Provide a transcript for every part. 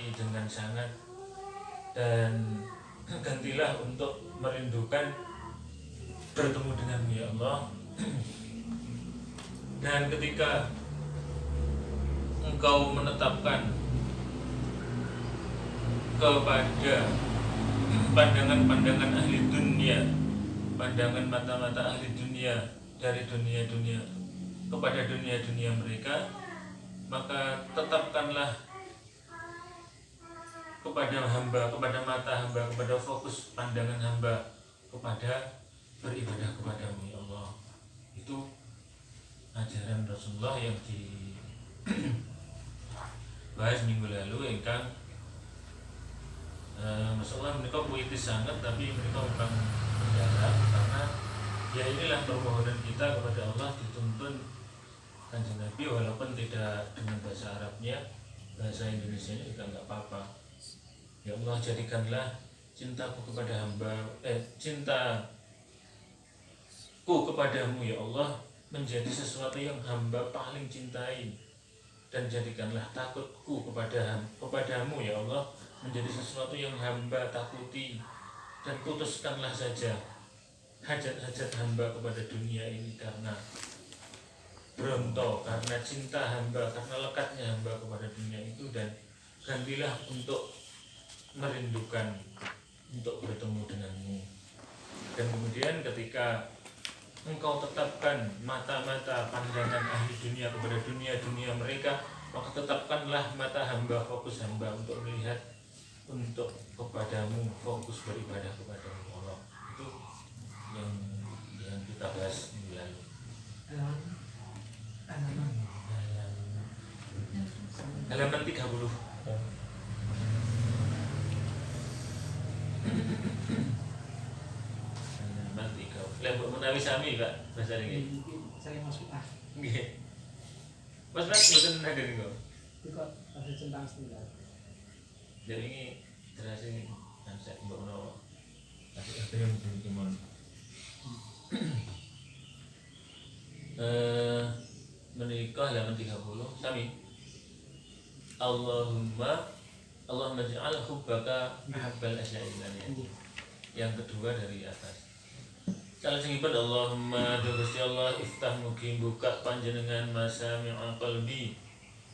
cintai dengan sangat, dan gantilah untuk merindukan bertemu denganmu ya Allah. Dan ketika engkau menetapkan kepada pandangan-pandangan ahli dunia, pandangan mata-mata ahli dunia dari dunia-dunia kepada dunia-dunia mereka, maka tetapkanlah kepada hamba, kepada mata hamba, kepada fokus pandangan hamba kepada beribadah kepadamu ya Allah. Itu ajaran Rasulullah yang dibahas minggu lalu, ingkang masalah mereka puitis sangat, tapi mereka bukan mendalam, karena ya inilah permohonan kita kepada Allah dituntun Kanjeng Nabi, walaupun tidak dengan bahasa Arabnya, bahasa Indonesianya juga nggak apa-apa. Ya Allah, jadikanlah cintaku kepada hamba, cintaku kepadamu ya Allah menjadi sesuatu yang hamba paling cintai, dan jadikanlah takutku kepadamu ya Allah menjadi sesuatu yang hamba takuti, dan putuskanlah saja hajat-hajat hamba kepada dunia ini karena berontok, karena cinta hamba, karena lekatnya hamba kepada dunia itu, dan gantilah untuk merindukan untuk bertemu denganmu. Dan kemudian ketika engkau tetapkan mata-mata pandangan ahli dunia kepada dunia-dunia mereka, maka tetapkanlah mata hamba, fokus hamba untuk melihat untuk kepadamu, fokus beribadah kepadamu Allah. Itu yang kita bahas minggu lalu. Halaman 30. Halaman 30. Lembut menawi sami Pak bahasa ini. Saya masuk Nggih. Mas mboten hadir niku. Kok ada centang setunggal. Jadi ini terasa kan saya mbok menawa. Tapi ada yang dikemon. Menikah halaman 30 sami. Allahumma ja'al hubbaka ahabbal asya'i ilaiya. Yang kedua dari atas. Salajengipun Allahumma Gusti Allah iftah mugi buka panjenengan masami'a qalbi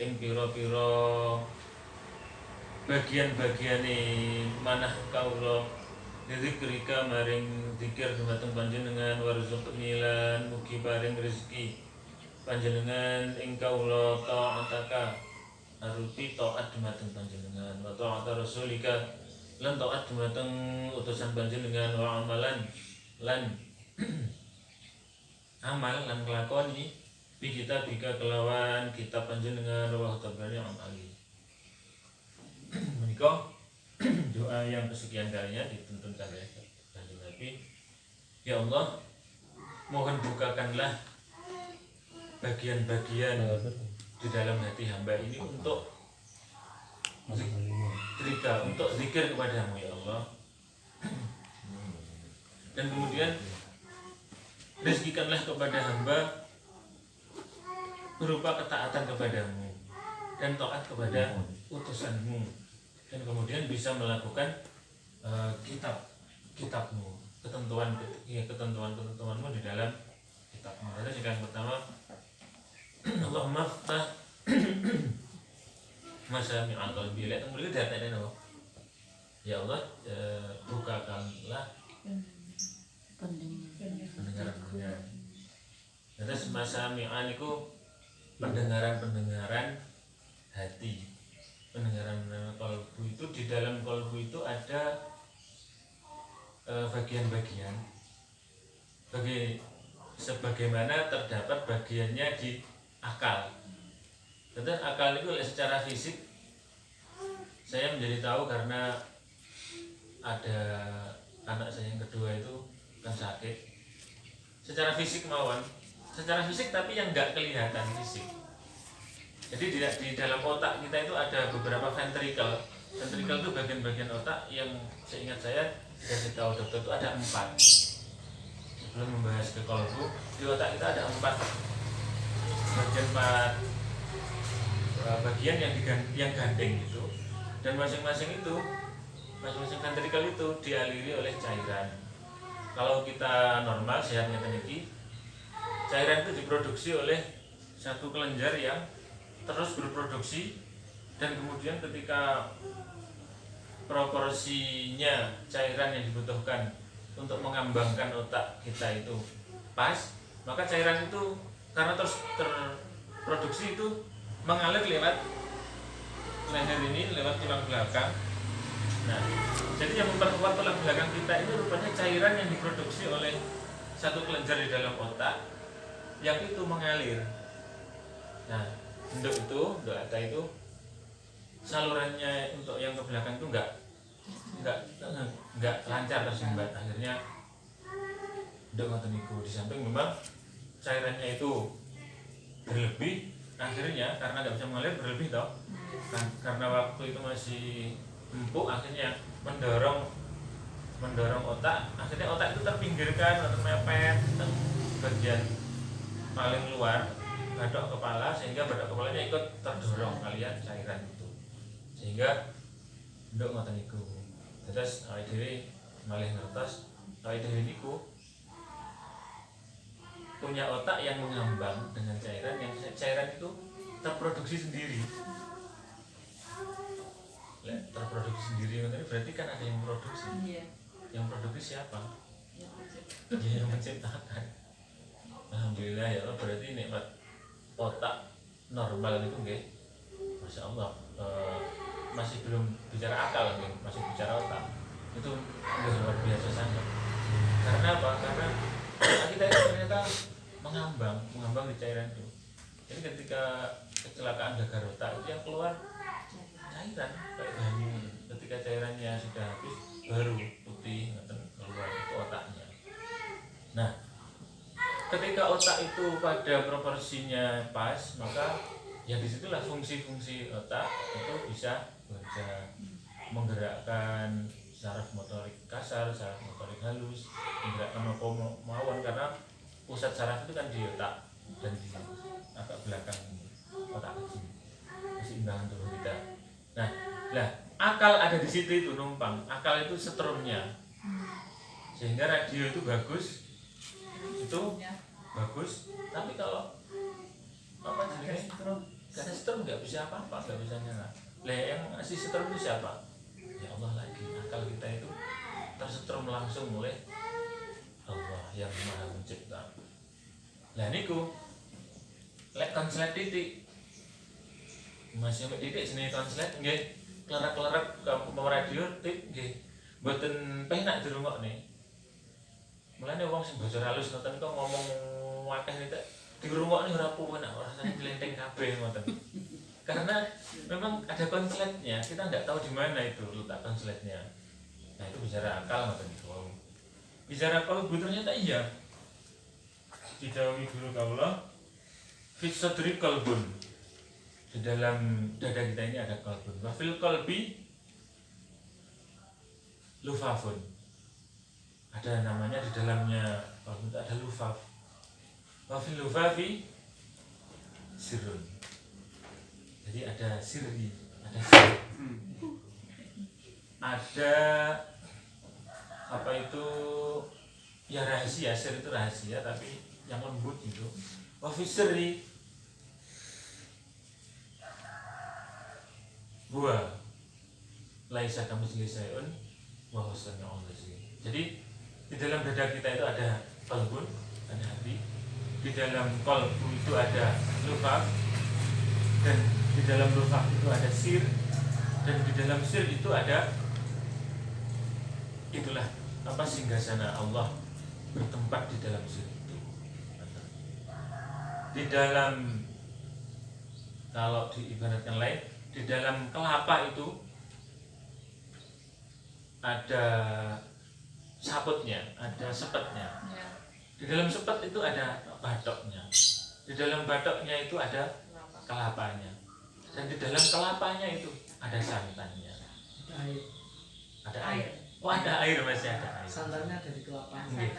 ing pira-pira bagian-bagiane manah kawula dzikrika maring zikir dumateng panjenengan, warzuqni lan mugi paring rezeki panjenengan ing kawula ta'ataka arupi taat dumateng panjenengan, wa ta'at rasulika lan taat dumateng utusan panjenengan, wa amalan lan amal lan nglakoni bi kita bika kelawan kitab panjenengan wa tabarani amali. Menika doa yang kesekian kalinya dituntun oleh Kanjeng Nabi. Ya Allah, mohon bukakanlah bagian-bagian di dalam hati hamba ini untuk zikir, untuk zikir kepadamu ya Allah. Dan kemudian rezekikanlah kepada hamba berupa ketaatan kepadamu dan taat kepada utusanmu, dan kemudian bisa melakukan kitabmu, ketentuanmu di dalam kitabmu. Ada yang pertama, Allahumma ftah masami'al qalbi. Lihat kemudian datanya apa? Ya Allah, bukakanlah pendengaran. Terus masami'an itu pendengaran hati. Pendengaran kalbu itu, di dalam kalbu itu ada bagian-bagian sebagaimana terdapat bagiannya di akal. Tentu akal itu secara fisik saya menjadi tahu karena ada anak saya yang kedua itu kan sakit secara fisik tapi yang nggak kelihatan fisik. Jadi di dalam otak kita itu ada beberapa ventrikel itu bagian-bagian otak yang seingat saya dikasih tahu dokter itu ada 4. Sebelum membahas ke kalbu, di otak kita ada 4 bagian yang gandeng itu, Dan masing-masing ventrikel itu dialiri oleh cairan. Kalau kita normal sehatnya teniki, cairan itu diproduksi oleh satu kelenjar yang terus berproduksi, dan kemudian ketika proporsinya cairan yang dibutuhkan untuk mengembangkan otak kita itu pas, maka cairan itu karena terus terproduksi itu mengalir lewat leher ini, lewat tulang belakang. Nah, jadi yang memperkuat tulang belakang kita itu rupanya cairan yang diproduksi oleh satu kelenjar di dalam otak yang itu mengalir. Nah, untuk otak itu salurannya untuk yang ke belakang itu enggak lancar tersumbat. Akhirnya untuk ngoten niku, di samping memang cairannya itu berlebih, akhirnya karena nggak bisa mengalir berlebih toh, karena waktu itu masih empuk, akhirnya mendorong otak, akhirnya otak itu terpinggirkan atau mepet ke bagian paling luar batok kepala, sehingga batok kepalanya ikut terdorong kalian cairan itu, sehingga nduk ngoten niku. Terus awake dhewe malih ngertos awake dhewe niku punya otak yang mengambang dengan cairan, yang cairan itu terproduksi sendiri. Terproduksi sendiri berarti kan ada yang produksi. Iya. Yang produksi siapa? Yang menciptakan. Alhamdulillah ya Allah, berarti nikmat otak normal itu nggih. Masya Allah. Masih belum bicara akal, nggih, masih bicara otak. Itu luar biasa sangat. Karena apa? Karena kita itu ternyata mengambang di cairan itu. Jadi ketika kecelakaan gagal otak itu yang keluar cairan kayak banyu. Ketika cairannya sudah habis baru putih keluar itu otaknya. Nah, ketika otak itu pada proporsinya pas, maka ya disitulah fungsi-fungsi otak itu bisa bekerja, menggerakkan saraf motorik kasar, saraf motorik halus, menggerakkan apa mauan, karena pusat saraf itu kan di otak dan di agak belakang ini, otak kecil, keseimbangan tubuh kita. Nah, akal ada di situ, itu numpang. Akal itu setrumnya, sehingga radio itu bagus, itu bagus. Tapi kalau apa jenisnya setrum nggak bisa apa-apa, nggak bisa nyala. Yang ngasih setrum itu siapa? Ya Allah lagi. Akal kita itu tersetrum langsung oleh Allah yang Maha Mencipta. Lah niku lek konslet titik masih sampai titik jenenge konslet nggih, klerak-klerak mau radio titik nggih mboten penak dirungokne. Mulane wong sing basa halus ngoten kok ngomong akeh niku dirungokne ora penak, rasane glenteng kabeh ngoten. Karena memang ada konsletnya, kita nggak tahu di mana itu letak konsletnya. Nah itu bicara akal ngoten niku. Bicara kalbu ternyata iya. Didhawuhi guru kawula, fi sadri qalbun. Di dalam dada kita ini ada kalbun. Wa fil qalbi lufafun. Ada namanya di dalamnya kalbun itu ada lufaf. Wa fil lufafi sirrun. Jadi ada sirri, ada sir. Ada apa itu ya rahasia, sir itu rahasia tapi yang lembut itu. Wa fi sirri huwa laisa kamitslihi syai'un wa huwa samiul basir. Jadi di dalam dada kita itu ada qalbun, ada hati. Di dalam qalbu itu ada lufaf, dan di dalam lufaf itu ada sir, dan di dalam sir itu ada itulah apa singgasana Allah bertempat di dalam sir itu. Di dalam, kalau diibaratkan lain, di dalam kelapa itu ada saputnya, ada sepetnya. Di dalam sepet itu ada batoknya. Di dalam batoknya itu ada kelapanya. Dan di dalam kelapanya itu ada santannya. Ada air. Oh ada air, masih ada air. Santannya ada di kelapanya.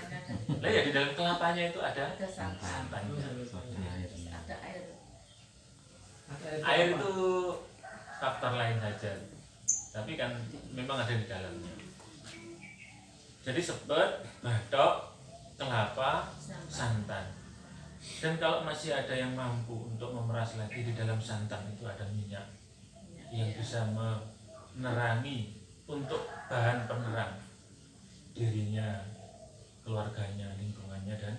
Lah ya di dalam kelapanya itu ada santannya. Ada air. Ada Air itu faktor lain saja. tapi kan memang ada di dalamnya. Jadi sepet, bathok, kelapa, santan. Dan kalau masih ada yang mampu untuk memeras lagi, di dalam santan itu ada minyak yang bisa menerangi, untuk bahan penerang dirinya, keluarganya, lingkungannya, dan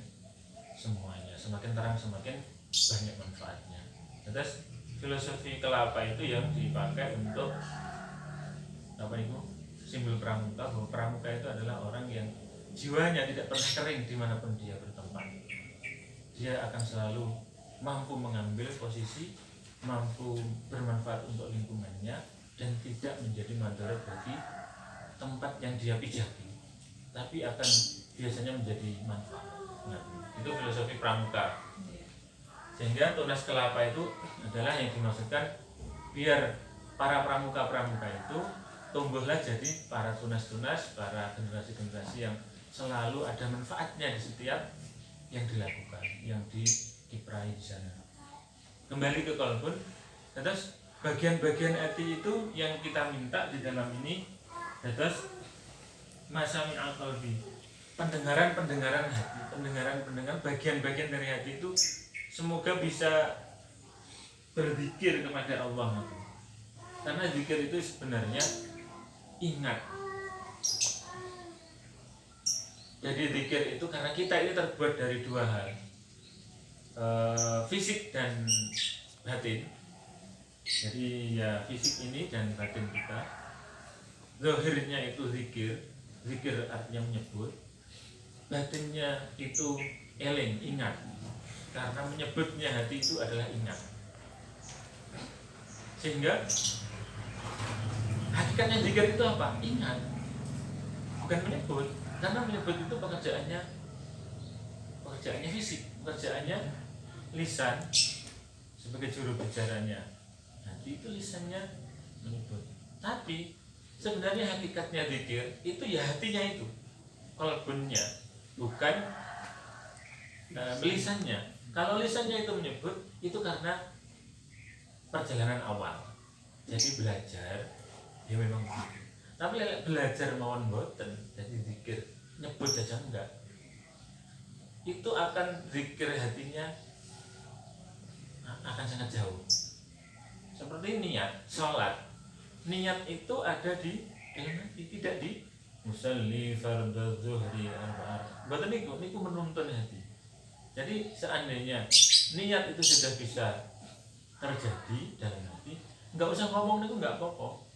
semuanya. Semakin terang semakin banyak manfaatnya. Terus filosofi kelapa itu yang dipakai untuk apa itu, simbol pramuka, bahwa pramuka itu adalah orang yang jiwanya tidak pernah kering dimanapun dia bertempat. Dia akan selalu mampu mengambil posisi, mampu bermanfaat untuk lingkungannya, dan tidak menjadi madarat bagi tempat yang dia pijaki, tapi akan biasanya menjadi manfaat. Nah, itu filosofi pramuka. Sehingga tunas kelapa itu adalah yang dimaksudkan biar para pramuka-pramuka itu tumbuhlah jadi para tunas-tunas, para generasi-generasi yang selalu ada manfaatnya di setiap yang dilakukan, yang dikiprahi di sana. Kembali ke kolbun, terus bagian-bagian hati itu yang kita minta di dalam ini, terus masami al-qalbi, pendengaran hati, pendengaran bagian-bagian dari hati itu semoga bisa berzikir kepada Allah. Karena zikir itu sebenarnya ingat. Jadi zikir itu karena kita ini terbuat dari dua hal, fisik dan batin. Jadi ya fisik ini dan batin kita. Zahirnya itu zikir, zikir artinya menyebut. Batinnya itu eling, ingat. Karena menyebutnya hati itu adalah ingat. Sehingga hakikatnya zikir itu apa? Ingat, bukan menyebut. Karena menyebut itu pekerjaannya fisik, pekerjaannya lisan sebagai juru bicaranya. Hati itu lisannya menyebut. Tapi sebenarnya hakikatnya zikir itu ya hatinya itu, qalbunnya, bukan lisannya. Kalau lisannya itu menyebut, itu karena perjalanan awal. Jadi belajar ya memang begitu. Tapi belajar mawon boten, jadi zikir nyebut saja enggak, itu akan zikir hatinya akan sangat jauh. Seperti niat sholat, niat itu ada di dalam hati, tidak di musalli fardhu zuhri arba'ah. Boten niku menuntun hati. Jadi seandainya niat itu sudah bisa terjadi dalam hati, enggak usah ngomong niku enggak apa-apa.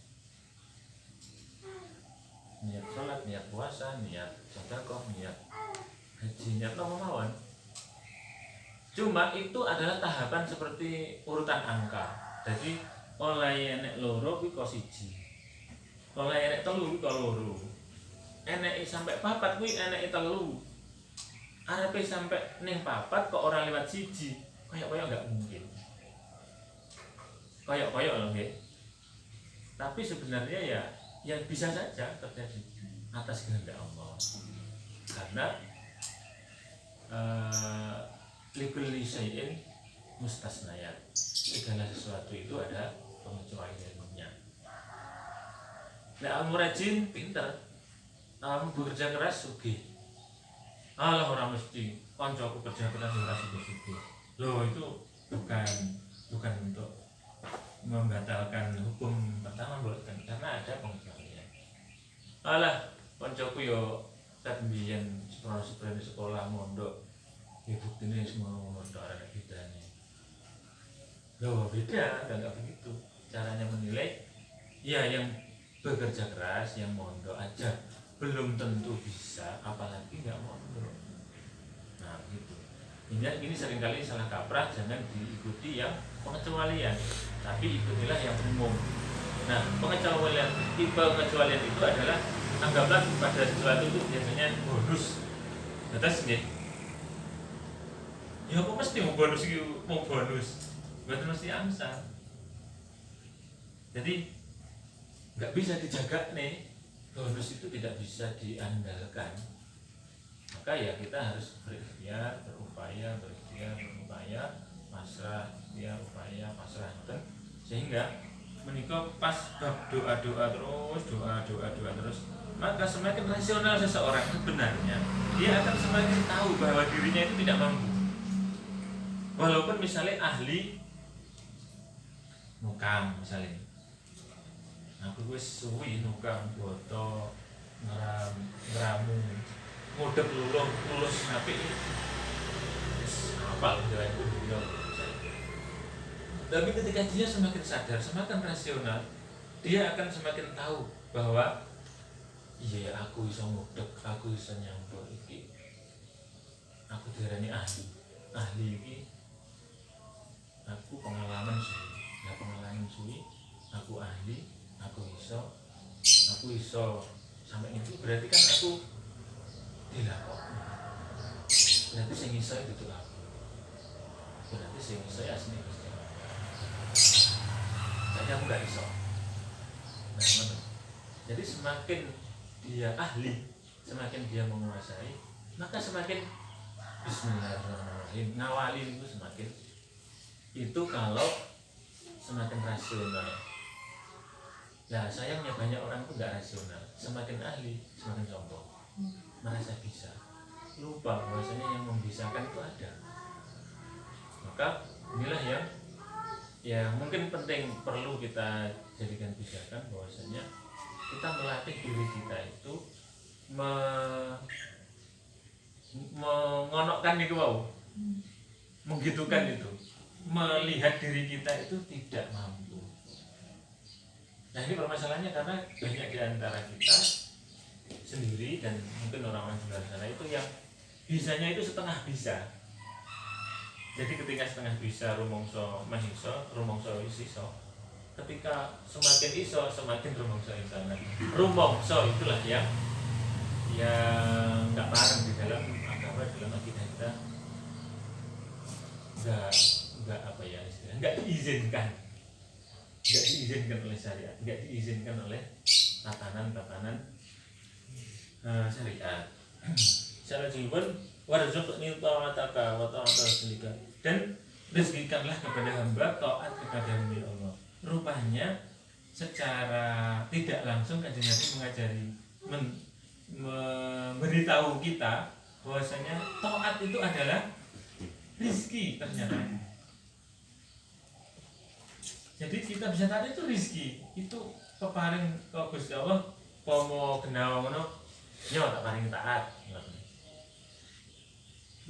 Niat sholat, niat puasa, niat sedekah, niat haji, niat apa mawon. Cuma itu adalah tahapan seperti urutan angka. Jadi oleh enek loro kuwi kok siji, oleh enek telu kuwi kok loro, enek sampai papat kuwi enek telu, arepe sampai ning papat kok ora lewat siji, koyok-koyok enggak mungkin. Koyok-koyok loh nggih. Tapi sebenarnya ya bisa saja terjadi atas kehendak Allah. Karena likulli syai'in mustasnayat, segala sesuatu itu ada pengecualiannya. Nah, al-murajin pinter, bekerja keras sugih. Alah orang mesti koncoku kerja keras ora sugih. Loh, itu bukan untuk membatalkan hukum pertama, bukan, karena ada pengecualian. Alah koncoku yo kat mbiyen sekolah sekolah mondok, ya buktine semua mondok ada bedanya. Loh beda, enggak begitu caranya menilai. Ya yang bekerja keras, yang mondok aja belum tentu bisa, apalagi nggak mondok. Nah gitu. Ini seringkali salah kaprah, jangan diikuti yang pengecualian, tapi ikutilah yang umum. Nah pengecualian itu adalah, anggaplah pada sesuatu itu biasanya bonus. Atas nih, ya kok mesti mau bonus, bukan mesti angsal. Jadi nggak bisa dijaga nih, bonus itu tidak bisa diandalkan. Maka ya kita harus berikhtiar, berupaya, pasrah, ya upaya pasrah, sehingga menika pas bab doa-doa terus, doa terus, maka semakin rasional seseorang sebenarnya, dia akan semakin tahu bahwa dirinya itu tidak mampu. Walaupun misalnya ahli nukang misalnya, aku wis suwi nukang boto ngeramu ngodeg lulus apik wis hafal jalan kudu. Tapi ketika dia semakin sadar, semakin rasional, dia akan semakin tahu bahwa iya aku bisa ngodeg, aku bisa nyambut iki. Aku diarani ahli. Ahli iki aku pengalaman suwi. Nah, pengalaman suwi, aku ahli, aku iso sampai itu berarti kan aku dilakoni. Berarti sing iso itu aku. Berarti sing iso asli Gusti. Jadi aku gak iso. Nah, betul. Jadi semakin dia ahli, semakin dia menguasai, maka semakin bismillahirrahmanirrahim ngawali itu semakin. Itu kalau semakin rasional. Nah, sayangnya banyak orang itu gak rasional. Semakin ahli, semakin sombong. Merasa bisa. Lupa bahwasanya yang membisakan itu ada. Maka inilah yang mungkin penting perlu kita jadikan pijakan bahwasanya kita melatih diri kita itu mengonokkan itu wow, menggitukan itu, melihat diri kita itu tidak mampu. Nah ini permasalahannya karena banyak di antara kita sendiri dan mungkin orang-orang di luar sana itu yang bisanya itu setengah bisa. Jadi ketika setengah bisa rumongso mahiso, rumongso isiso. Ketika semakin iso, semakin rumongso insana. Rumongso itulah yang nggak bareng di dalam agama, dalam akidah kita. Nggak apa ya istilahnya, nggak diizinkan oleh syariat, nggak diizinkan oleh tatanan syariat. Secara jujur warzuqni ta'ataka wa ta'ata rasulika, dan rezekikanlah kepada hamba taat kepada-Mu ya Allah. Rupanya secara tidak langsung Kanjeng Nabi mengajari memberitahu kita bahwasanya taat itu adalah rizki ternyata. Jadi kita bisa taat itu rizki, itu peparing ke Gusti Allah, pomo genawa ngono nyo tak paring taat.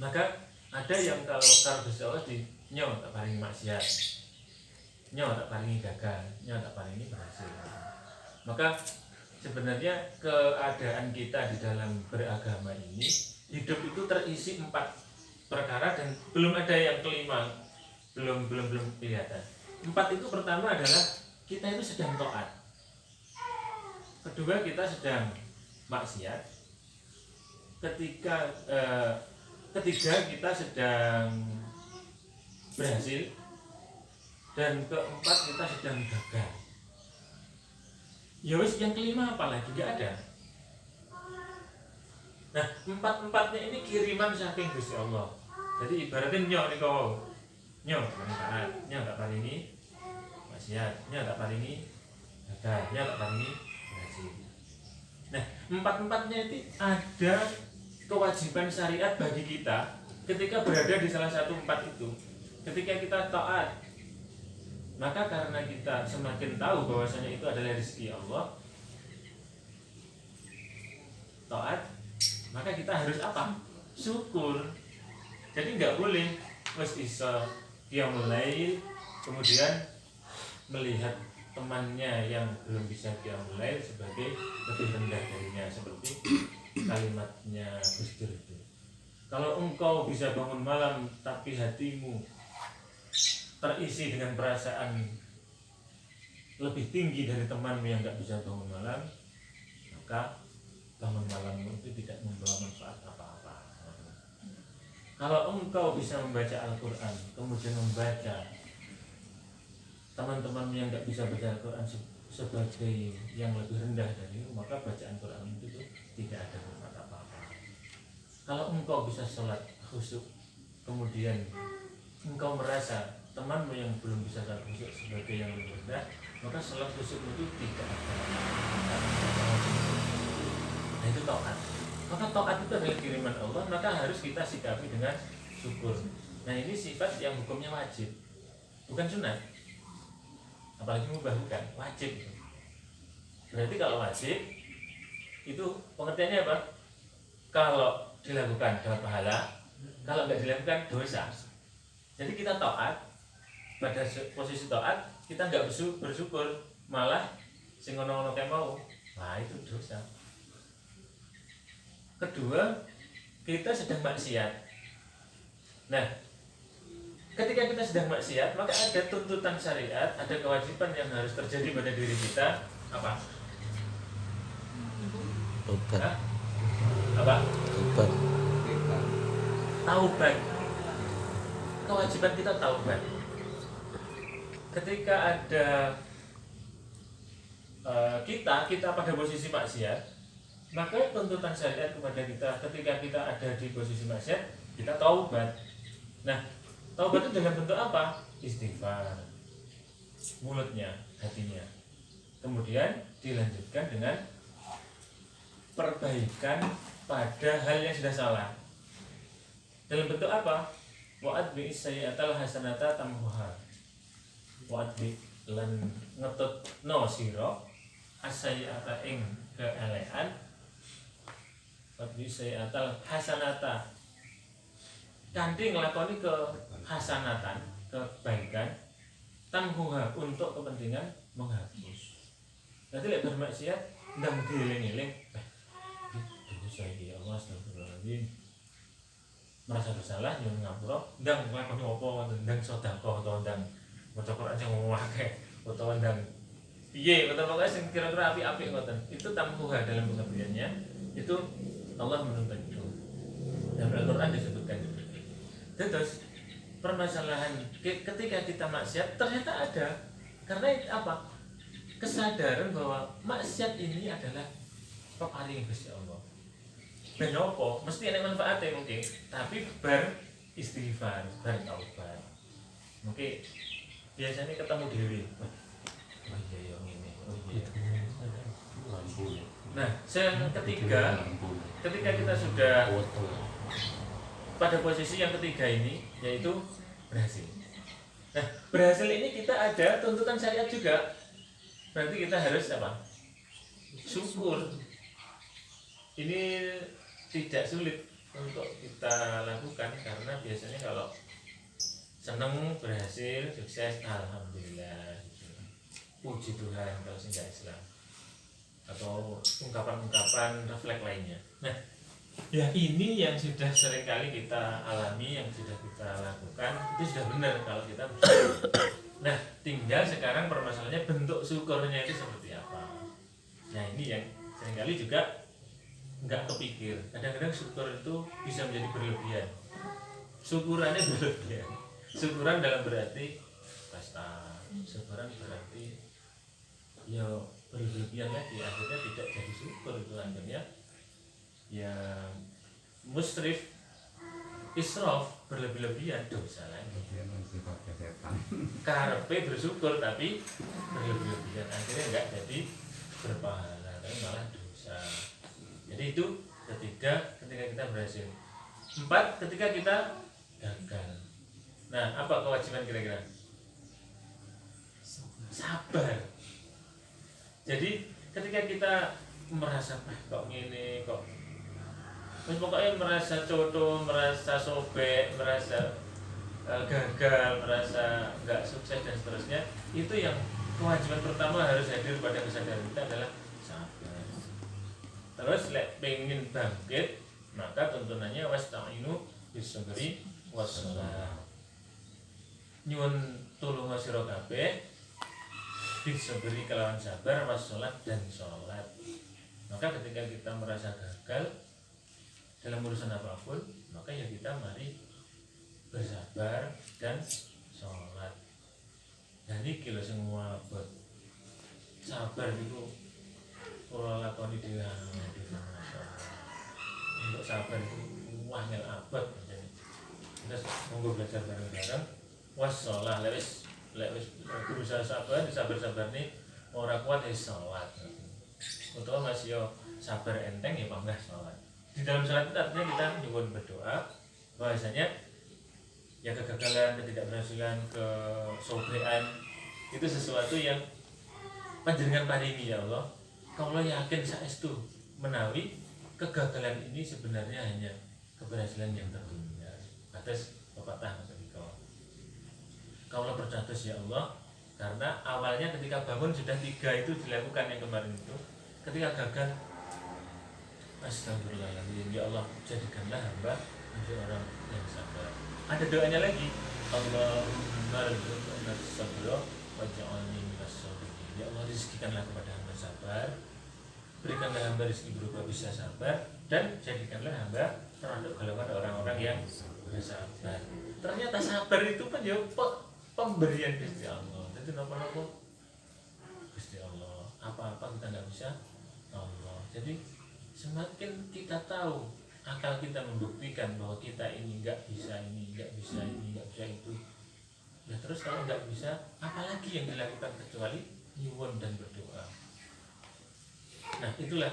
Maka ada yang kalau Gusti Allah di nyo tak paringi maksiat, nyo tak paringi gagal, nyo tak paringi berhasil. Maka sebenarnya keadaan kita di dalam beragama ini, hidup itu terisi 4 perkara dan belum ada yang kelima, belum kelihatan. 4 itu pertama adalah kita itu sedang taat, kedua kita sedang maksiat, ketiga kita sedang berhasil, dan keempat kita sedang gagal. Ya wis, yang kelima apa lagi? Gak ada. Nah, 4-4-nya ini kiriman saking Gusti Allah. Jadi ibaratnya nyo nih kau, nyo taat, nyo tak paringi maksiat, nyo tak paringi gagal, nyo tak paringi berhasil. Nah, 4-4-nya itu ada kewajiban syariat bagi kita ketika berada di salah satu 4 itu. Ketika kita taat, maka karena kita semakin tahu bahwasanya itu adalah rezeki Allah, taat, maka kita harus apa? Syukur. Jadi nggak boleh wis iso dia mulai kemudian melihat temannya yang belum bisa dia mulai sebagai lebih rendah darinya, seperti kalimatnya Gus Dur itu. Kalau engkau bisa bangun malam tapi hatimu terisi dengan perasaan lebih tinggi dari temanmu yang nggak bisa bangun malam, maka bangun malammu itu tidak membawa manfaat apa-apa. Kalau engkau bisa membaca Al-Quran, kemudian membaca teman-teman yang nggak bisa baca Al-Quran sebagai yang lebih rendah dari itu, maka bacaan Quran itu tidak ada manfaat apa-apa. Kalau engkau bisa sholat khusyuk, kemudian engkau merasa temanmu yang belum bisa sholat khusyuk sebagai yang lebih rendah, maka sholat khusyuk itu tidak ada. Nah itu taat. Maka taat itu adalah kiriman Allah, maka harus kita sikapi dengan syukur. Nah ini sifat yang hukumnya wajib, bukan sunat. Apalagi mubah bukan, wajib. Berarti kalau wajib itu pengertiannya apa? Kalau dilakukan dapat pahala, kalau nggak dilakukan dosa. Jadi kita taat, pada posisi taat kita nggak bersyukur, malah sing ngono-ngono kayak mau, nah itu dosa. Kedua, kita sedang maksiat. Nah, ketika kita sedang maksiat, maka ada tuntutan syariat, ada kewajiban yang harus terjadi pada diri kita. Apa? Tobat. Apa? Tobat. Taubat. Kewajiban kita taubat. Ketika ada kita pada posisi maksiat, maka tuntutan syariat kepada kita ketika kita ada di posisi maksiat, kita taubat. Nah, taubat itu dalam bentuk apa? Istighfar, mulutnya, hatinya. Kemudian dilanjutkan dengan perbaikan pada hal yang sudah salah. Dalam bentuk apa? Wa'ad bi'is sayyi'atal hasanata tamhuha. Wa'ad bi lan ngetut no sira as-sayyi'ata ing keelekan. Wa'ad bi'is sayyi'atal hasanata kanthi nglakoni ke hasanatan, kebaikan, tamhuha untuk kepentingan menghapus. Nanti lek bermaksiat ndang dieling-eling, dosa iki ya Allah, astagfirullahaladzim. Merasa bersalah nyuwun ngapura, ndang nglakoni apa ngoten, ndang sedekah utawa ndang maca Quran sing akeh utawa ndang piye ngoten pokoke sing kira-kira apik-apik ngoten. Itu tamhuha dalam pengertiannya, itu Allah menuntut itu. Dalam Al-Qur'an disebutkan itu. Terus permasalahan ketika kita maksiat ternyata ada, karena apa? Kesadaran bahwa maksiat ini adalah peparing Gusti Allah. Ben opo? Mesti ada manfaatnya mungkin, tapi bar istighfar, bar taubat. Mungkin biasanya ketemu dewi. Oh iya ya ini, oh iya. Nah, yang ketiga, ketika kita sudah pada posisi yang ketiga ini, yaitu berhasil. Nah, berhasil ini kita ada tuntutan syariat juga. Berarti kita harus apa? Syukur. Ini tidak sulit untuk kita lakukan karena biasanya kalau seneng berhasil sukses alhamdulillah, puji Tuhan kalau sehingga Islam atau ungkapan-ungkapan refleks lainnya. Nah, ya ini yang sudah seringkali kita alami, yang sudah kita lakukan itu sudah benar kalau kita bersyukur. Nah, tinggal sekarang permasalahannya bentuk syukurnya itu seperti apa. Nah, ini yang seringkali juga nggak kepikir. Kadang-kadang syukur itu bisa menjadi berlebihan. Syukurannya berlebihan. Syukuran dalam berarti pesta. Syukuran berarti ya berlebihan lagi. Akhirnya tidak jadi syukur itu akhirnya ya musrif, israf, berlebih-lebihan, dosa lagi. Karepe bersyukur tapi berlebih-lebihan, akhirnya enggak jadi berpahala tapi malah dosa. Jadi itu ketika kita berhasil. 4, ketika kita gagal. Nah, apa kewajiban kira-kira? Sabar. Jadi ketika kita merasa kok ngene kok pokoknya merasa coto, merasa sobek, merasa gagal, merasa nggak sukses dan seterusnya, itu yang kewajiban pertama harus hadir pada kesadaran kita adalah sabar. Terus pengen bangkit, maka tuntunannya wasta'inu bis-sabri was-shalah. Nyuwun tulung sira kabeh bis-sabri kelawan sabar was-shalah dan sholat. Maka ketika kita merasa gagal dalam urusan apapun, maka ya kita mari bersabar dan sholat. Dan ini kilo semua buat sabar itu kalau lakoni dhewe untuk sabar itu wangel abad. Terus monggo belajar bareng-bareng. Wassalah lewis lek wis berusaha sabar nih ora kuat ya sholat utawa masih yo sabar enteng ya panggah sholat. Di dalam sholat itu artinya kita nyuwun berdoa bahwasanya ya kegagalan, ketidakberhasilan, kesobean itu sesuatu yang panjenengan paringi ya Allah. Kalau yakin saestu menawi kegagalan ini sebenarnya hanya keberhasilan yang tertunda. Atas pepatah ketika kaulah percatus ya Allah, karena awalnya ketika bangun sudah 3 itu dilakukan yang kemarin itu. Ketika gagal, astagfirullahaladzim, ya Allah jadikanlah hamba menjadi orang yang sabar. Ada doanya lagi, Allahumma rzuqna sabra waj'alni minas sabirin. Ya Allah rezekikanlah kepada hamba sabar, berikanlah hamba rezeki berupa bisa sabar, dan jadikanlah hamba termasuk golongan orang-orang yang bersabar. Ternyata sabar itu kan ya pemberian Gusti Allah. Jadi napa-napa Gusti Allah, apa-apa kita nggak bisa Allah. Jadi semakin kita tahu, akal kita membuktikan bahwa kita ini nggak bisa ini, nggak bisa ini, nggak bisa itu. Ya terus kalau nggak bisa, apalagi yang dilakukan kecuali nyuwun dan berdoa. Nah itulah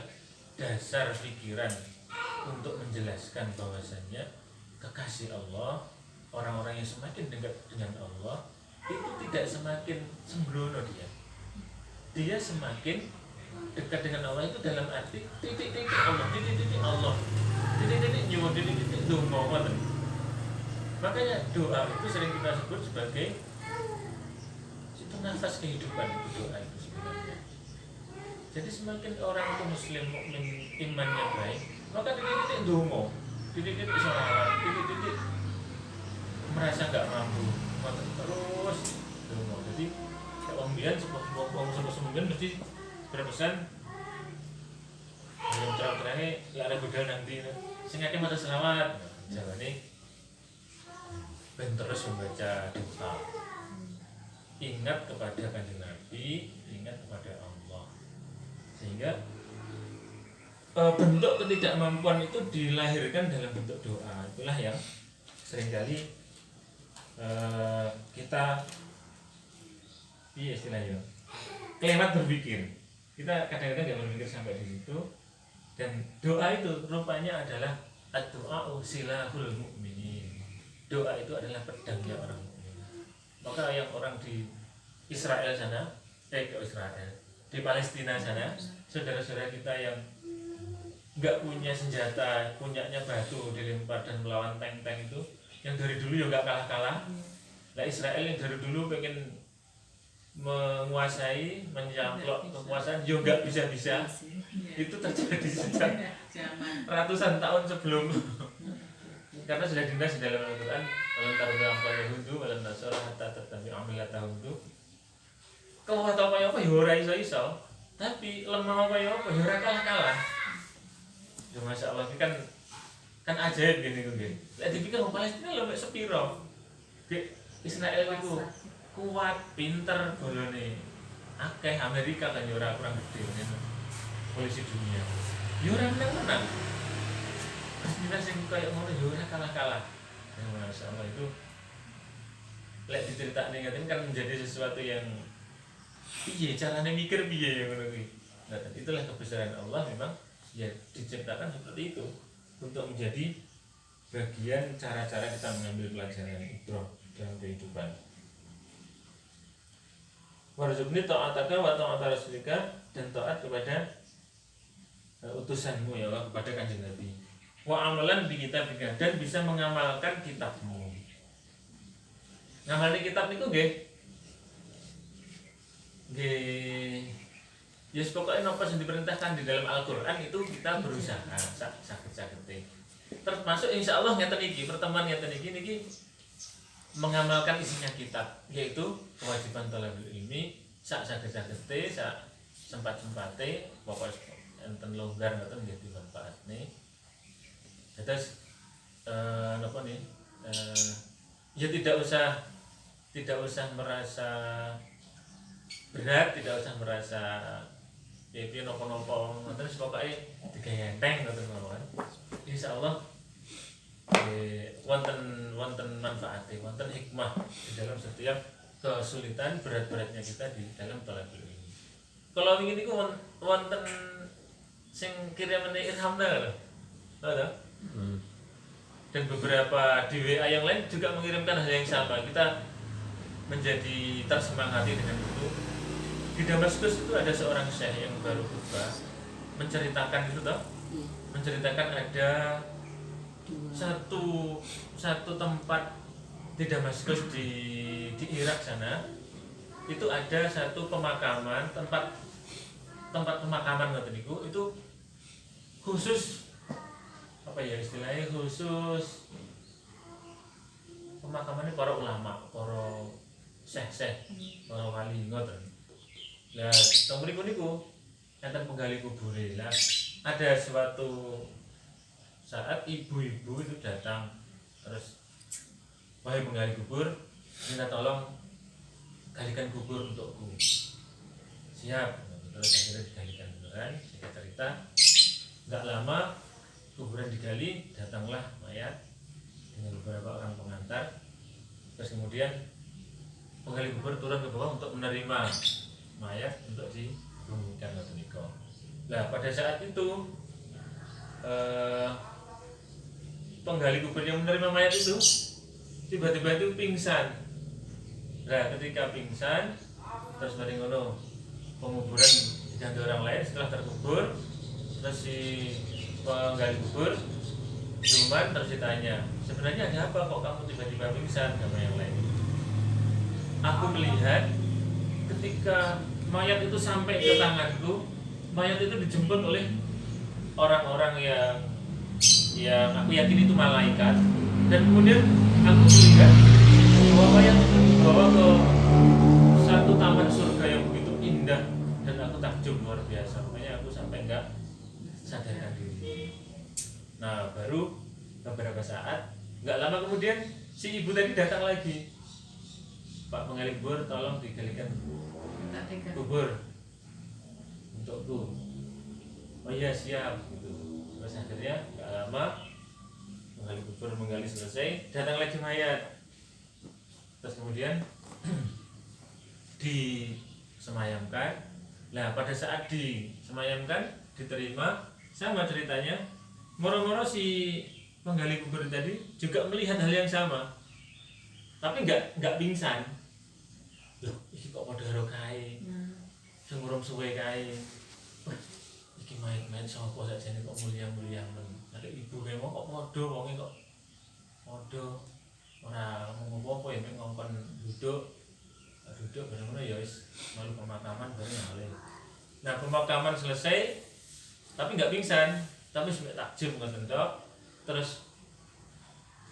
dasar pikiran untuk menjelaskan bahwasannya kekasih Allah, orang-orang yang semakin dekat dengan Allah itu tidak semakin sembrono dia semakin dekat dengan Allah itu dalam arti titik-titik Allah, titik-titik Allah, titik-titik nyuwun, titik-titik donga. Makanya doa itu sering kita sebut sebagai itu nafas kehidupan, itu doa itu sebenarnya. Jadi semakin orang itu muslim, mukmin, imannya baik, maka titik-titik donga, titik-titik sholawat, titik-titik merasa nggak mampu, terus donga. Jadi orang biar sebuah mesti berpesan yang terang-terangnya ya ada budal nanti sehingga kita mata selawat jalan ini ben terus membaca doa, ingat kepada kanjeng Nabi, ingat kepada Allah, sehingga bentuk ketidakmampuan itu dilahirkan dalam bentuk doa. Itulah yang seringkali kita istilahnya kelewat berpikir. Kita kadang-kadang nggak berpikir sampai di situ. Dan doa itu rupanya adalah ad-du'a'u silahul mu'minin. Doa itu adalah pedangnya orang mukmin. Maka yang orang di Israel sana, di Palestina sana, saudara-saudara kita yang nggak punya senjata, punyanya batu dilempar dan melawan tank-tank itu, yang dari dulu ya nggak kalah-kalah. Nah Israel yang dari dulu pengen menguasai, menyamplok kekuasaan juga bisa-bisa. Itu terjadi sejak ratusan tahun sebelum karena sudah dinas di dalam Al-Quran walan tarbi angkal yahudu walan nasara hatta tetabi amilata hudu. Kau atau apa ya ora iso tapi lemah apa ya ora kalah-kalah. Ya Masya Allah ini kan ajaib gini gue. Lek dipikir orang Palestina lho mek sepiro. Israel itu kuat, pinter, golone akeh. Amerika kan ora kurang gede ngono. Polisi dunia. Ya ora menang-menang. Palestina sing koyo ngono ya ora kalah-kalah. Ya Masya Allah itu lek diceritakne ngaten kan menjadi sesuatu yang piye carane mikir piye yang ngono kuwi. Nah, itulah kebesaran Allah memang ya diciptakan seperti itu untuk menjadi bagian cara-cara kita mengambil pelajaran ibrah dalam kehidupan. Warzuqni ta'ataka wa ta'ata rasulika, dan taat kepada utusanmu ya Allah, kepada kanjeng Nabi. Wa amalan bi kitabika, dan bisa mengamalkan kitabmu. Ngamalin kitab niku nggih. Nggih. Ya pokoknya apa yang diperintahkan di dalam Al-Qur'an itu kita berusaha sakit-sakit. Termasuk insya Allah ngeten iki, pertemuan ngeten iki mengamalkan isinya kitab, yaitu kewajiban thalabul ilmi sak saged-sagede, sak sempat-sempate, pokoknya enten longgar ngoten nggih dimanfaatne. Terus napa nih? Ya tidak usah merasa berat, tidak usah merasa piye nopo-nopo, terus pokoknya digawe enteng ngoten mawon. Insyaallah wonten manfaate, wonten hikmah di dalam setiap kesulitan berat-beratnya kita di dalam thalabul ilmi. Kalau ingin niku wonten sing kirimane Irham lho. Tahu? Dan beberapa di WA yang lain juga mengirimkan hal yang sama. Kita menjadi tersemangati dengan itu. Di Damaskus itu ada seorang syekh yang baru khutbah menceritakan itu toh. Menceritakan ada satu tempat di Damaskus di Irak sana itu ada satu pemakaman tempat pemakaman ngoten niku itu khusus apa ya istilahnya khusus pemakamannya para ulama, para syekh-syekh, para wali ngoten. Lah teng mriku niku enten penggali kubur. Lah ada suatu saat ibu-ibu itu datang terus wahai penggali kubur minta tolong galikan kubur untukku. Siap. Terus akhirnya digalikan beneran. Singkat cerita nggak lama kuburan digali, datanglah mayat dengan beberapa orang pengantar. Terus kemudian penggali kubur turun ke bawah untuk menerima mayat untuk dibunyikan atau nikah. Nah pada saat itu penggali kubur yang menerima mayat itu tiba-tiba itu pingsan. Nah ketika pingsan terus bareng ngono penguburan diganti orang lain setelah terkubur. Terus si penggali kubur cuman terus ditanya sebenarnya ada apa kok kamu tiba-tiba pingsan sama yang lain. Aku melihat ketika mayat itu sampai ke tanganku, mayat itu dijemput oleh orang-orang yang aku yakin itu malaikat. Dan kemudian aku melihat bahwa mayat itu dibawa ke satu taman surga yang begitu indah. Dan aku takjub luar biasa. Makanya aku sampai enggak sadarkan diri. Nah baru beberapa saat, enggak lama kemudian si ibu tadi datang lagi. Pak penggali kubur tolong digalikan kubur untukku. Oh iya siap gitu. Terus akhirnya enggak lama menggali kubur selesai, datang lagi mayat. Terus kemudian disemayamkan. Nah pada saat disemayamkan diterima sama ceritanya. Moro-moro si penggali kubur tadi juga melihat hal yang sama, tapi nggak pingsan. Loh, iki kok padha karo kae. Sing urung suwe kae. Wah, iki mayat-mayat sapa sakjane kok mulia-mulia men. Nek ibu kae kok padha wonge kok padha. Ora ngomong apa ya mek ngongkon duduk bener-bener ya wis malu pemakaman bareng ngalih. Nah, pemakaman selesai tapi nggak pingsan, tapi sampai takjub ngoten tok. Terus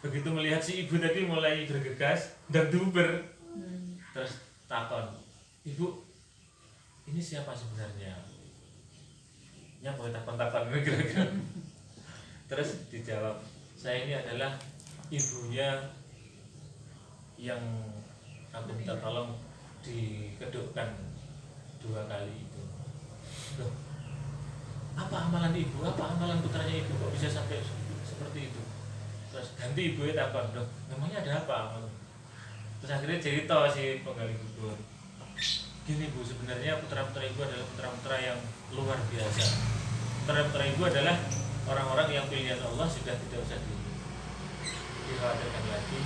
begitu melihat si ibu tadi mulai bergegas dan duber. Terus takon, "Ibu, ini siapa sebenarnya?" Nyapa takon-takon kira-kira. Terus dijawab, "Saya ini adalah ibunya yang aku minta tolong dikedukkan 2 kali itu." Loh, apa amalan ibu, apa amalan putranya ibu kok bisa sampai seperti itu? Terus ganti ibu takon, "Loh, namanya ada apa?" Terus akhirnya cerita si penggali kubur, "Gini Bu, sebenarnya putra-putra ibu adalah putra-putra yang luar biasa. Putra-putra ibu adalah orang-orang yang pilihan Allah sudah tidak usah dikhawatirkan lagi.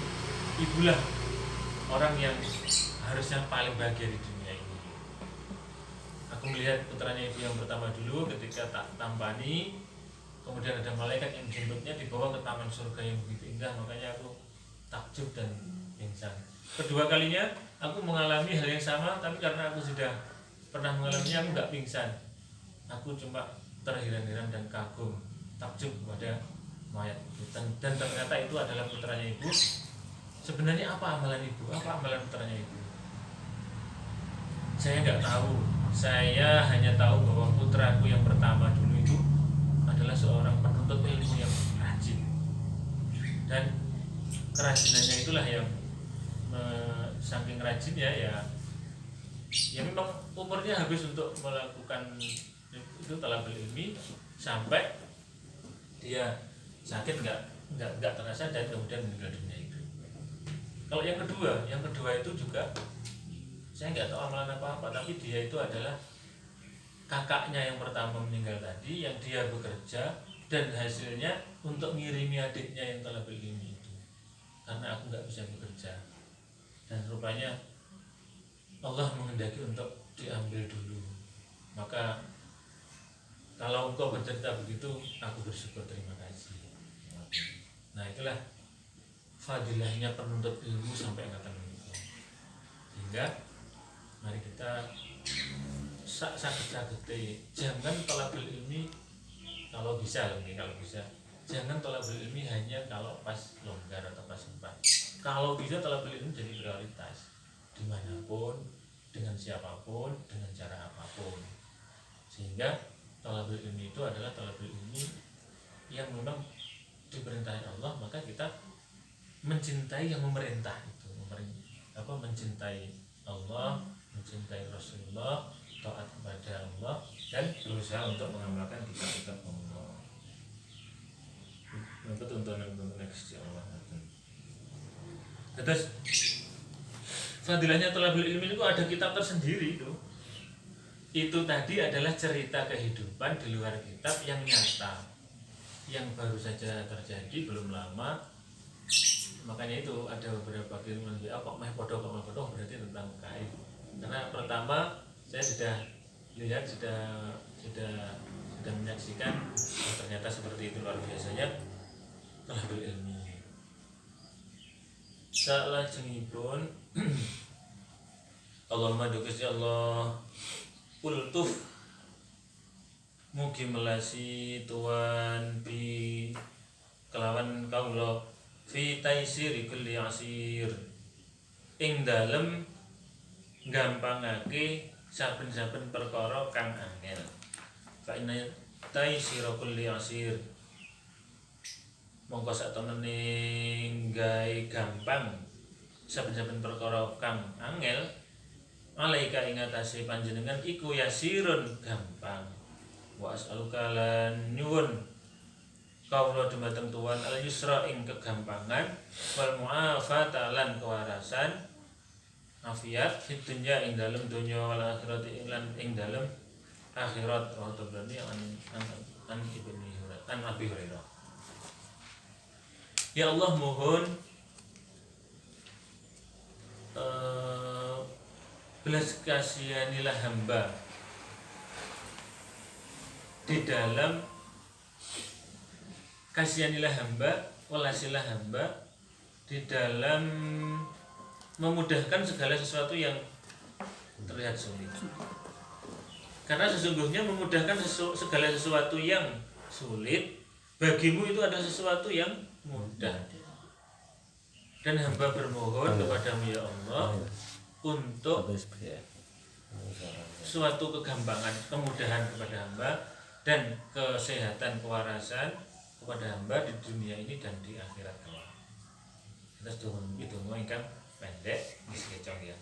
Ibulah orang yang harusnya paling bahagia di dunia ini. Aku melihat putranya ibu yang pertama dulu ketika tak tampani, kemudian ada malaikat yang menjemputnya dibawa ke taman surga yang begitu indah, makanya aku takjub dan pingsan. Kedua kalinya aku mengalami hal yang sama, tapi karena aku sudah pernah mengalaminya aku nggak pingsan. Aku cuma terheran-heran dan kagum, takjub kepada mayat itu. Dan ternyata itu adalah putranya ibu. Sebenarnya apa amalan ibu? Apa amalan putranya ibu? Saya nggak tahu. Saya hanya tahu bahwa putraku yang pertama dulu itu adalah seorang penuntut ilmu yang rajin. Dan kerajinannya itulah yang saking rajinnya ya memang umurnya habis untuk melakukan itu talabul ilmi sampai dia sakit nggak terasa dan kemudian meninggal dunia itu. Kalau yang kedua itu juga saya nggak tahu amalan apa-apa, tapi dia itu adalah kakaknya yang pertama meninggal tadi, yang dia bekerja dan hasilnya untuk ngirimi adiknya yang telah berilmu itu, karena aku nggak bisa bekerja. Dan rupanya Allah menghendaki untuk diambil dulu. Maka kalau engkau bercerita begitu, aku bersyukur, terima kasih. Nah itulah fadilahnya penuntut ilmu sampai angkatan itu. Sehingga mari kita sakit-sakit jangan talabul ilmi kalau bisa jangan talabul ilmi hanya kalau pas longgar atau pas sempat. Kalau bisa talabul ilmi jadi prioritas dimanapun, dengan siapapun, dengan cara apapun. Sehingga talabul ilmi itu adalah talabul ilmi yang memang diperintahkan Allah, maka kita mencintai yang memerintah itu, mencintai Allah, mencintai Rasulullah, taat kepada Allah, dan berusaha untuk mengamalkan kitab-kitab Allah. Untuk tuntunan next Allah. Terus fadilahnya talabul ilmi itu ada kitab tersendiri itu. Itu tadi adalah cerita kehidupan di luar kitab yang nyata, yang baru saja terjadi belum lama. Makanya itu ada beberapa kiriman WA kok meh podo berarti tentang gaib. Karena pertama saya sudah lihat, sudah menyaksikan, ternyata seperti itu luar biasanya talabul ilmi. Salajengipun Allahumma dukusi Allah ultuf mugi melasi tuan bi kelawan kaula fi taisiri kulli asir ing dalem gampangake saben-saben perkara kang angel. Fa inna taisira kulli asir mongko satemene gawe gampang saben-saben perkara kang angel alaika ing atase panjenengan iku yasirun gampang. Wa as'aluka lan nyuwun kaula dumateng tuan al yusra ing kegampangan wal mu'afata lan kewarasan afiat fid dunya ing dalem donya wal akhirat lan ing dalem akhirat. Wa tabrani an ibni an Abi Hurairah. Ya Allah mohon belas kasihanilah hamba di dalam kasihanilah hamba, walasilah hamba di dalam memudahkan segala sesuatu yang terlihat sulit. Karena sesungguhnya memudahkan segala sesuatu yang sulit bagimu itu adalah sesuatu yang mudah. Dan hamba bermohon kepadamu ya Allah untuk suatu kegampangan, kemudahan kepada hamba dan kesehatan, kewarasan kepada hamba di dunia ini dan di akhirat kelak. Terus itu ingkang pendek disekecong ya.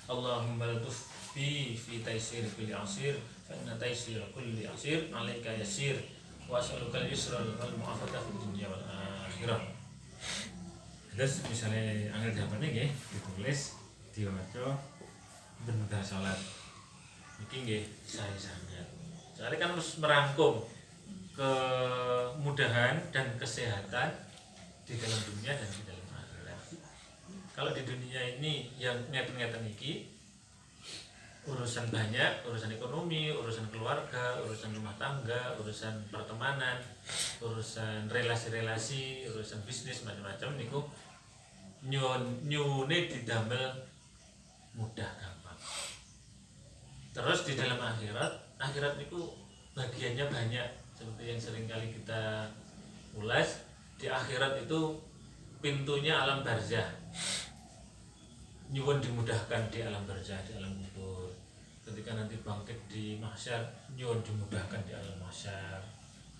Allahumma lutuf fi taisir kulli asir fa inna taisir kulli asir alaika yasir wa as'aluka al-yusra wal mu'afata fid dunya wal akhirah. Terus misalnya angel jawabannya nggih ditulis diwaca bentar salat. Iki nggih saya sangat. Soalnya kan harus merangkum kemudahan dan kesehatan di dalam dunia dan di dalam akhirat. Kalau di dunia ini yang ngeten-ngeten iki urusan banyak, urusan ekonomi, urusan keluarga, urusan rumah tangga, urusan pertemanan, urusan relasi-relasi, urusan bisnis macam-macam niku nyune didamel mudah gampang. Terus di dalam akhirat niku bagiannya banyak seperti yang sering kali kita ulas. Di akhirat itu pintunya alam barzah, nyuwun dimudahkan di alam barzah, di alam kubur. Ketika nanti bangkit di mahsyar, nyuwun dimudahkan di alam mahsyar.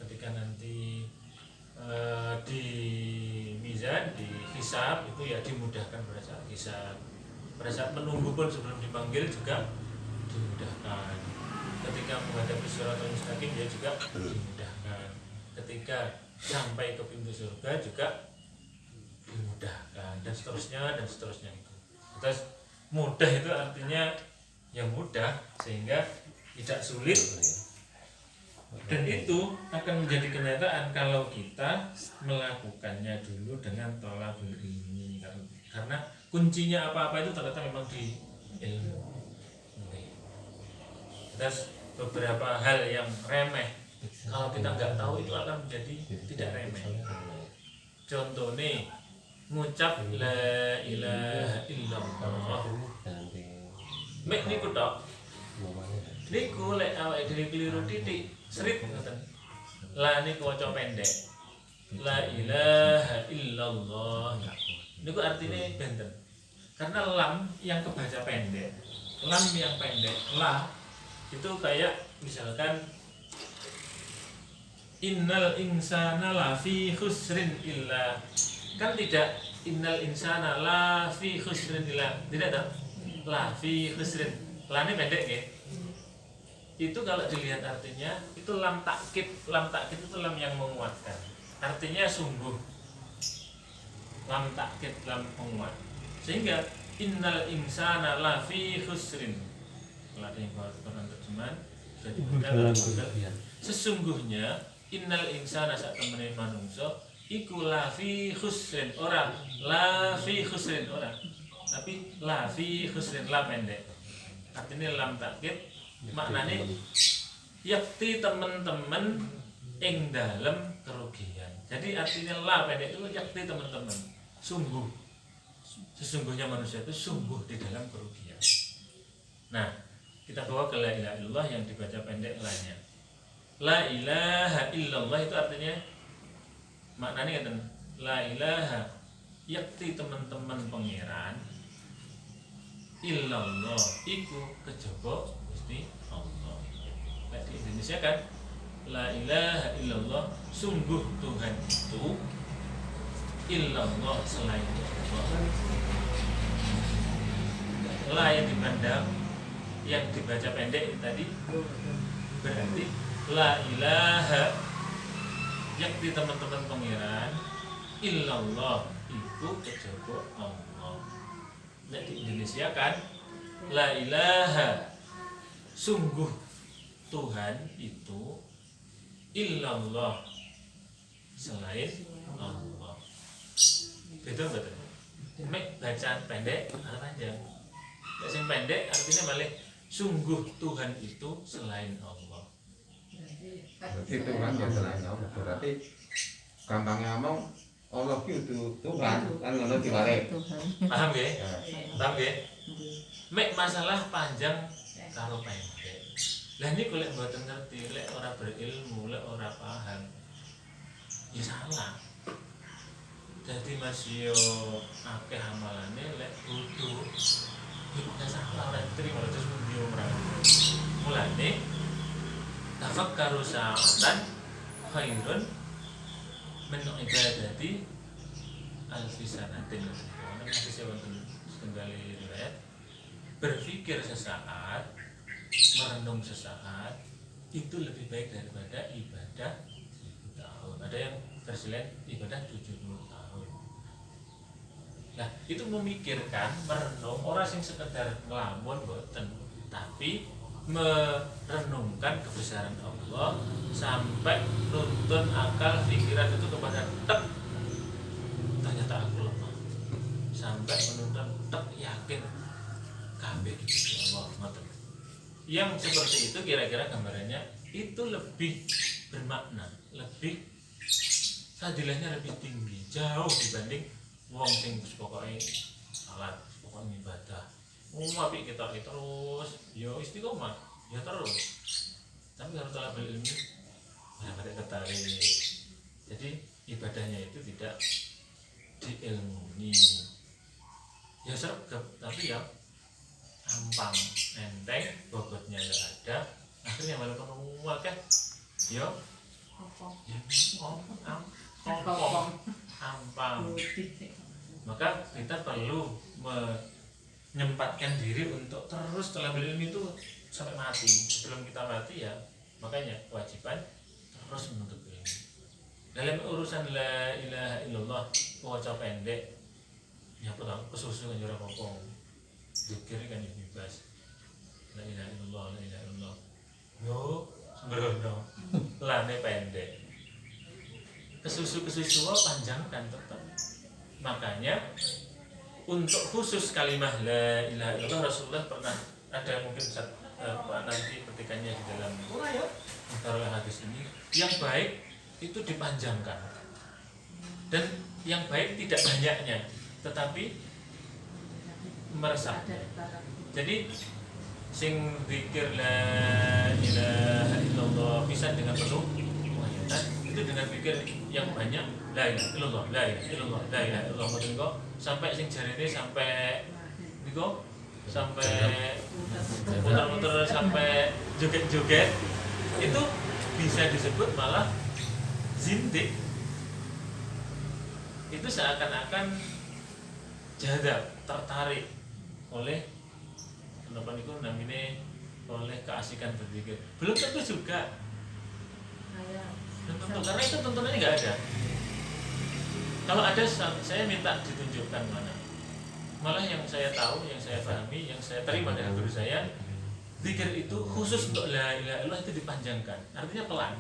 Ketika nanti di mizan, di hisab itu ya dimudahkan pada saat hisab. Pada saat menunggu pun sebelum dipanggil juga dimudahkan. Ketika menghadapi siratal mustaqim ya juga dimudahkan. Ketika sampai ke pintu surga juga dimudahkan, dan seterusnya itu. Terus mudah itu artinya ya mudah sehingga tidak sulit, dan itu akan menjadi kenyataan kalau kita melakukannya dulu dengan thalabul ilmi, karena kuncinya apa-apa itu ternyata memang di ilmu. Terus beberapa hal yang remeh kalau kita nggak tahu itu akan menjadi tidak remeh. Contohnya ngucap la ilaha illallah, mek niku tok niku lek awake dhewe keliru titik srit ngoten. La niku waca pendek, la ilaha illallah niku artinya benten, karena lam yang kebaca pendek, lam yang pendek, la itu kayak misalkan innal insana lafi khusrin illa, kan tidak innal insana lafi khusrin illa, tidak tahu lafi khusrin, la ini pendek ya. Itu kalau dilihat artinya itu lam takkid itu lam yang menguatkan, artinya sungguh, lam takkid, lam penguat, sehingga innal insana lafi khusrin, kalau ada yang Quran terjemahan sudah diberikan sesungguhnya innal insana saat temen manungsa iku lafi khusrin, orang lafi khusrin orang, tapi lafi khusrin lam pendek, artinya lam takkid maknanya yakti teman-teman ing dalam kerugian. Jadi artinya la pendek itu yakti teman-teman, sungguh, sesungguhnya manusia itu sungguh di dalam kerugian. Nah, kita bawa ke la ilaha illallah yang dibaca pendek la-nya. La ilaha illallah itu artinya maknanya kan la ilaha yakti teman-teman pangeran illallah iku kejaba Gusti Allah. Nah, di Indonesia kan la ilaha illallah sungguh Tuhan itu illallah selain Allah. La yang dipandang yang dibaca pendek tadi berarti la ilaha yakti teman-teman pangeran illallah iku kejaba Allah. Nah, di Indonesia kan la ilaha sungguh Tuhan itu illallah selain Allah. Betul betul. Mek bacaan pendek atau panjang? Yang pendek artinya balik sungguh Tuhan itu selain Allah. Berarti Tuhan ya selain Allah. Berarti gampangnya ngomong Allah itu Tuhan kan ngono dibalik. Paham nggih? Paham nggih? Mek masalah panjang karo pendek. Lah niku lek mboten ngerti, lek ora berilmu, lek ora paham, ya salah. Jadi masih yo akeh amalane lek kudu ya salah ora diterima terus mundi ora. Mulane tafakkaru sa'atan khairun min ibadati alfi sanatin. Ana hadis wonten setunggal riwayat, berpikir sesaat, merenung sesaat itu lebih baik daripada ibadah 1000 tahun. Ada yang versi lain ibadah 70 tahun. Nah, itu memikirkan, merenung, orang yang sekedar ngelamun boten, tapi merenungkan kebesaran Allah sampai nuntun akal pikiran itu kepada tek, ternyata aku lemah, sampai menuntun tek yakin kabeh gitu Allah ngoten. Yang seperti itu kira-kira gambarannya itu lebih bermakna, lebih fadilahnya lebih tinggi jauh dibanding wong sing pokoknya salat, pokoknya ibadah. Apik kita terus, yo istiqomah, ya terus. Tapi harus talabul ilmi, pada tertarik. Jadi ibadahnya itu tidak diilmuni. Ya sergap, tapi ya gampang, enteng, bobotnya nggak ada. Akhirnya malah kamu kan, yo, ampang. Maka kita perlu menyempatkan diri untuk terus talabul ilmi itu sampai mati. Sebelum kita mati ya, makanya kewajiban terus menuntut ilmu. Dalam urusan la ilaha illallah, waca pendek, ya pertama kesusu kan jurang kopong. zikir kan bebas. La ilaha illallah, la ilaha illallah. Yo, sembrono. Lane pendek. Kesusu panjang kan tetap. Makanya untuk khusus kalimah la ilaha illallah Rasulullah pernah ada mungkin nanti petikannya di dalam taruh hadis ini, yang baik itu dipanjangkan dan yang baik tidak banyaknya tetapi meresap. Jadi sing zikir la ilaha illallah bisa dengan penuh wahayatan itu dengan pikir yang banyak la ilaha illallah, la ilaha illallah, la ilaha illallah niku sampai sing jarene sampai niku sampai muter-muter sampai joget-joget itu bisa disebut malah zindik. Itu seakan-akan jadab, tertarik oleh apa niku namanya oleh keasikan berzikir. Belum tentu juga. Belum tentu karena itu tuntunannya nggak ada. Kalau ada saya minta ditunjukkan mana. Malah yang saya tahu, yang saya pahami, yang saya terima dari guru saya, zikir itu khusus untuk la ilaha illallah itu dipanjangkan. Artinya pelan.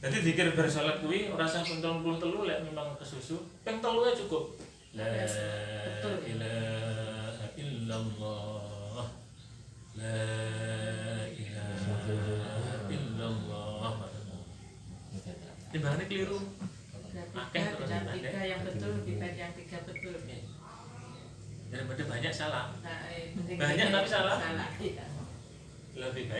Jadi zikir bersolat kuwi ora usah pun 33 lek memang kesusu, ping 3 cukup. La ilaha illallah. La ilaha illallah. Timbangane keliru. Akeh terus dan 3 yang betul lebih baik yang 3 betul. Daripada banyak salah. Nah, Banyak tapi salah. Salah. Iya. Lebih baik